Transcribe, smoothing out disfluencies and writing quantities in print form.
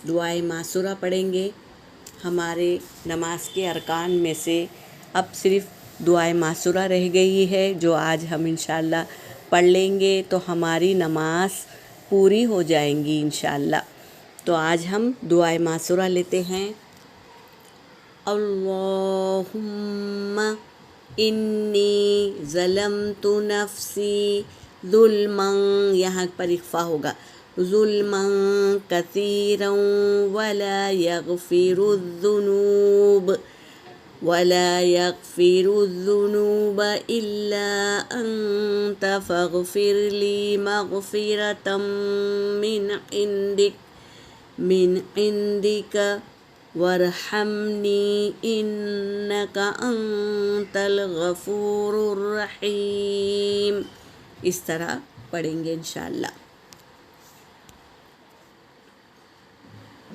دعائے معصورہ پڑھیں گے۔ ہمارے نماز کے ارکان میں سے اب صرف دعائے معصورہ رہ گئی ہے، جو آج ہم انشاءاللہ پڑھ لیں گے تو ہماری نماز پوری ہو جائیں گی انشاءاللہ۔ تو آج ہم دعائے معصورہ لیتے ہیں۔ اللہم انی ظلمت نفسی ظلما، یہاں پر اخفا ہوگا، ظلما کثیرا ولا يغفر الذنوب الا انت فاغفر لي مغفرة من عندك وارحمنی انک انت الغفور الرحیم۔ اس طرح پڑھیں گے انشاءاللہ۔